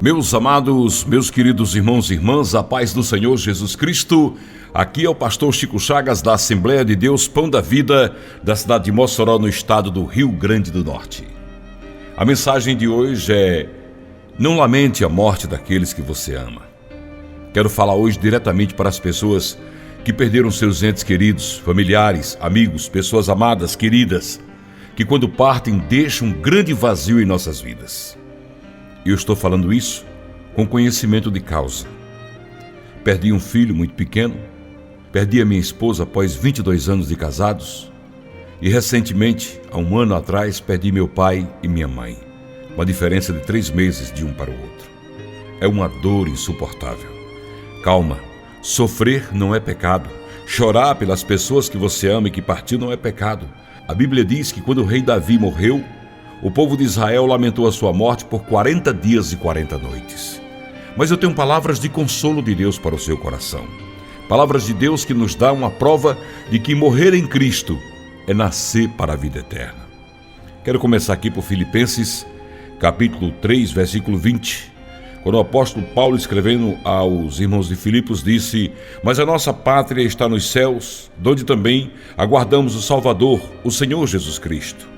Meus amados, meus queridos irmãos e irmãs, a paz do Senhor Jesus Cristo. Aqui é o pastor Chico Chagas da Assembleia de Deus Pão da Vida, da cidade de Mossoró, no estado do Rio Grande do Norte. A mensagem de hoje é: não lamente a morte daqueles que você ama. Quero falar hoje diretamente para as pessoas que perderam seus entes queridos, familiares, amigos, pessoas amadas, queridas, que quando partem deixam um grande vazio em nossas vidas. Eu estou falando isso com conhecimento de causa. Perdi um filho muito pequeno, perdi a minha esposa após 22 anos de casados e recentemente, há um ano atrás, perdi meu pai e minha mãe. Uma diferença de 3 meses de um para o outro. É uma dor insuportável. Calma, sofrer não é pecado. Chorar pelas pessoas que você ama e que partiu não é pecado. A Bíblia diz que quando o rei Davi morreu, o povo de Israel lamentou a sua morte por 40 dias e 40 noites. Mas eu tenho palavras de consolo de Deus para o seu coração. Palavras de Deus que nos dão uma prova de que morrer em Cristo é nascer para a vida eterna. Quero começar aqui por Filipenses, capítulo 3, versículo 20. Quando o apóstolo Paulo, escrevendo aos irmãos de Filipos, disse: mas a nossa pátria está nos céus, donde também aguardamos o Salvador, o Senhor Jesus Cristo.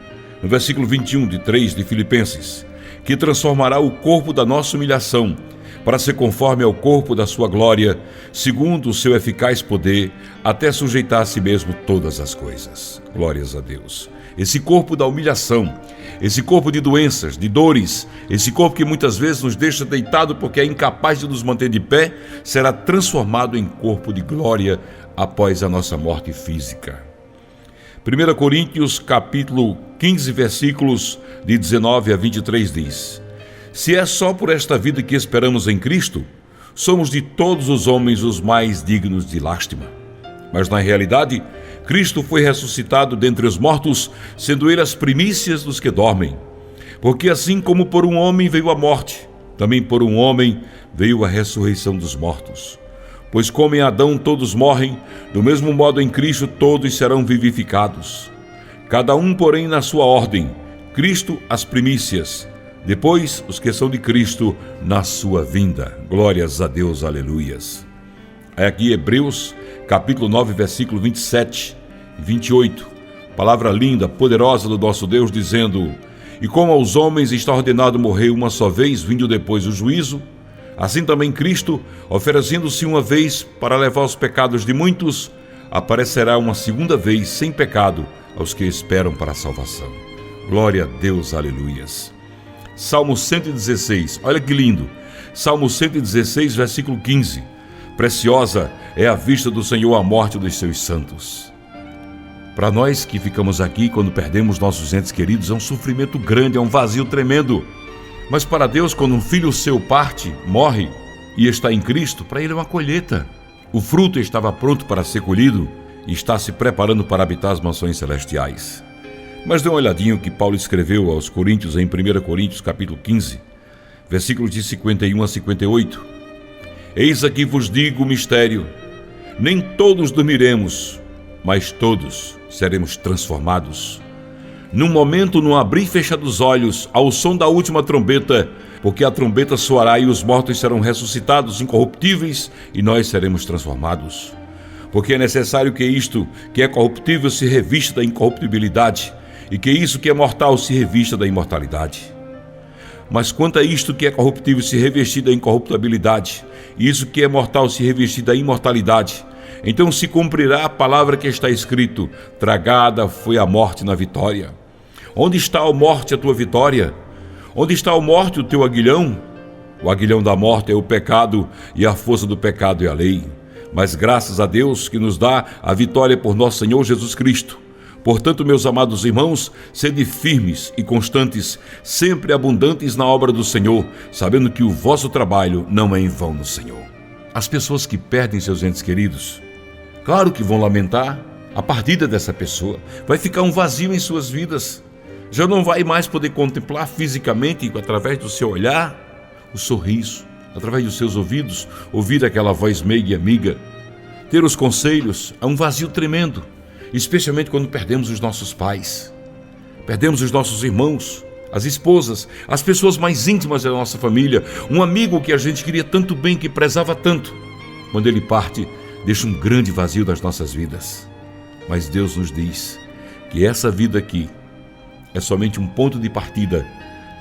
No versículo 21 de 3 de Filipenses, que transformará o corpo da nossa humilhação para ser conforme ao corpo da sua glória, segundo o seu eficaz poder, até sujeitar a si mesmo todas as coisas. Glórias a Deus. Esse corpo da humilhação, esse corpo de doenças, de dores, esse corpo que muitas vezes nos deixa deitado porque é incapaz de nos manter de pé, será transformado em corpo de glória após a nossa morte física. 1 Coríntios capítulo 15, versículos de 19 a 23 diz: se é só por esta vida que esperamos em Cristo, somos de todos os homens os mais dignos de lástima. Mas na realidade, Cristo foi ressuscitado dentre os mortos, sendo ele as primícias dos que dormem. Porque assim como por um homem veio a morte, também por um homem veio a ressurreição dos mortos. Pois como em Adão todos morrem, do mesmo modo em Cristo todos serão vivificados. Cada um, porém, na sua ordem: Cristo as primícias, depois os que são de Cristo na sua vinda. Glórias a Deus, aleluias. É aqui Hebreus, capítulo 9, versículo 27 e 28. Palavra linda, poderosa do nosso Deus, dizendo: e como aos homens está ordenado morrer uma só vez, vindo depois o juízo, assim também Cristo, oferecendo-se uma vez para levar os pecados de muitos, aparecerá uma segunda vez sem pecado aos que esperam para a salvação. Glória a Deus, aleluias. Salmo 116, olha que lindo. Salmo 116, versículo 15. Preciosa é a vista do Senhor a morte dos seus santos. Para nós que ficamos aqui quando perdemos nossos entes queridos, é um sofrimento grande, é um vazio tremendo. Mas para Deus, quando um filho seu parte, morre e está em Cristo, para ele é uma colheita. O fruto estava pronto para ser colhido e está se preparando para habitar as mansões celestiais. Mas dê uma olhadinha o que Paulo escreveu aos Coríntios em 1 Coríntios capítulo 15, versículos de 51 a 58. Eis aqui vos digo o mistério: nem todos dormiremos, mas todos seremos transformados. Num momento, num abrir e fechar dos olhos, ao som da última trombeta, porque a trombeta soará e os mortos serão ressuscitados incorruptíveis e nós seremos transformados. Porque é necessário que isto que é corruptível se revista da incorruptibilidade, e que isso que é mortal se revista da imortalidade. Mas quanto a isto que é corruptível se revestir da incorruptibilidade, e isso que é mortal se revestir da imortalidade, então se cumprirá a palavra que está escrito: tragada foi a morte na vitória. Onde está a morte, a tua vitória? Onde está a morte, o teu aguilhão? O aguilhão da morte é o pecado, e a força do pecado é a lei. Mas graças a Deus que nos dá a vitória por nosso Senhor Jesus Cristo. Portanto, meus amados irmãos, sede firmes e constantes, sempre abundantes na obra do Senhor, sabendo que o vosso trabalho não é em vão no Senhor. As pessoas que perdem seus entes queridos, claro que vão lamentar a partida dessa pessoa. Vai ficar um vazio em suas vidas. Já não vai mais poder contemplar fisicamente, através do seu olhar, o sorriso, através dos seus ouvidos, ouvir aquela voz meiga e amiga, ter os conselhos. É um vazio tremendo, especialmente quando perdemos os nossos pais, perdemos os nossos irmãos, as esposas, as pessoas mais íntimas da nossa família, um amigo que a gente queria tanto bem, que prezava tanto. Quando ele parte, deixa um grande vazio nas nossas vidas. Mas Deus nos diz que essa vida aqui é somente um ponto de partida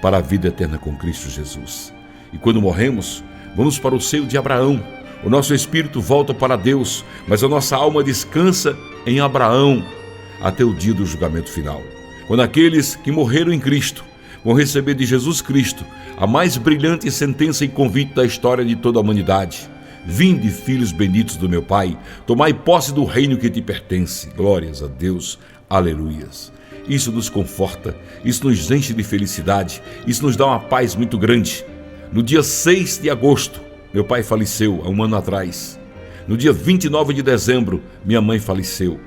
para a vida eterna com Cristo Jesus. E quando morremos, vamos para o seio de Abraão. O nosso espírito volta para Deus, mas a nossa alma descansa em Abraão até o dia do julgamento final. Quando aqueles que morreram em Cristo vão receber de Jesus Cristo a mais brilhante sentença e convite da história de toda a humanidade. Vinde, filhos benditos do meu Pai, tomai posse do reino que te pertence. Glórias a Deus, aleluias. Isso nos conforta, isso nos enche de felicidade, isso nos dá uma paz muito grande. No dia 6 de agosto, meu pai faleceu há um ano atrás. No dia 29 de dezembro, minha mãe faleceu.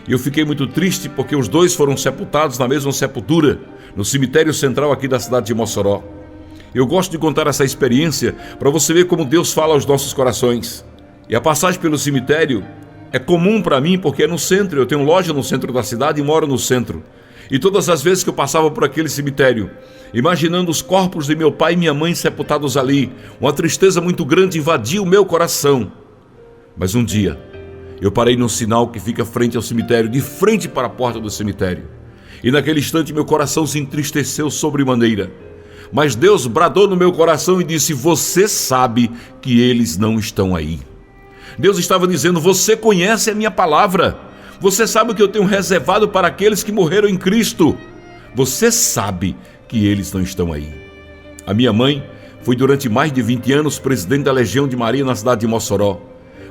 E eu fiquei muito triste porque os dois foram sepultados na mesma sepultura, no cemitério central aqui da cidade de Mossoró. Eu gosto de contar essa experiência para você ver como Deus fala aos nossos corações. E a passagem pelo cemitério é comum para mim porque é no centro. Eu tenho loja no centro da cidade e moro no centro. E todas as vezes que eu passava por aquele cemitério, imaginando os corpos de meu pai e minha mãe sepultados ali, uma tristeza muito grande invadia o meu coração. Mas um dia, eu parei num sinal que fica frente ao cemitério, de frente para a porta do cemitério. E naquele instante meu coração se entristeceu sobremaneira. Mas Deus bradou no meu coração e disse: você sabe que eles não estão aí. Deus estava dizendo: você conhece a minha palavra. Você sabe o que eu tenho reservado para aqueles que morreram em Cristo. Você sabe que eles não estão aí. A minha mãe foi durante mais de 20 anos presidente da Legião de Maria na cidade de Mossoró,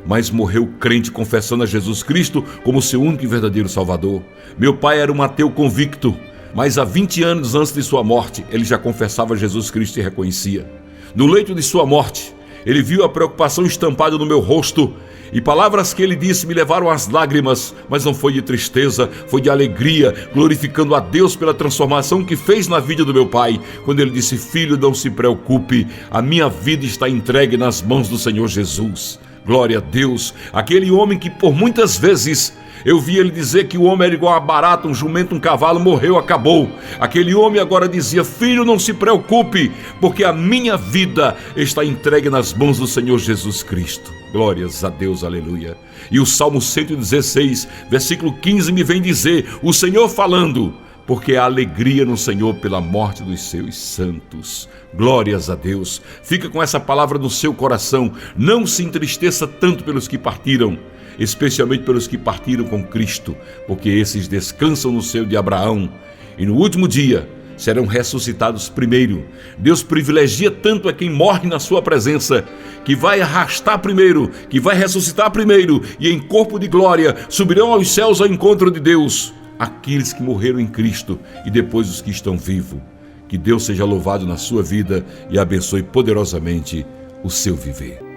mas morreu crente, confessando a Jesus Cristo como seu único e verdadeiro Salvador. Meu pai era um ateu convicto, mas há 20 anos antes de sua morte, ele já confessava Jesus Cristo e reconhecia. No leito de sua morte, ele viu a preocupação estampada no meu rosto, e palavras que ele disse me levaram às lágrimas, mas não foi de tristeza, foi de alegria, glorificando a Deus pela transformação que fez na vida do meu pai, quando ele disse: filho, não se preocupe, a minha vida está entregue nas mãos do Senhor Jesus. Glória a Deus. Aquele homem que por muitas vezes eu vi ele dizer que o homem era igual a barata, um jumento, um cavalo, morreu, acabou. Aquele homem agora dizia: filho, não se preocupe, porque a minha vida está entregue nas mãos do Senhor Jesus Cristo. Glórias a Deus, aleluia. E o Salmo 116, versículo 15 me vem dizer, o Senhor falando: porque há alegria no Senhor pela morte dos seus santos. Glórias a Deus. Fica com essa palavra no seu coração. Não se entristeça tanto pelos que partiram, especialmente pelos que partiram com Cristo, porque esses descansam no seio de Abraão e no último dia serão ressuscitados primeiro. Deus privilegia tanto a quem morre na sua presença, que vai arrastar primeiro, que vai ressuscitar primeiro, e em corpo de glória subirão aos céus ao encontro de Deus aqueles que morreram em Cristo e depois os que estão vivos. Que Deus seja louvado na sua vida e abençoe poderosamente o seu viver.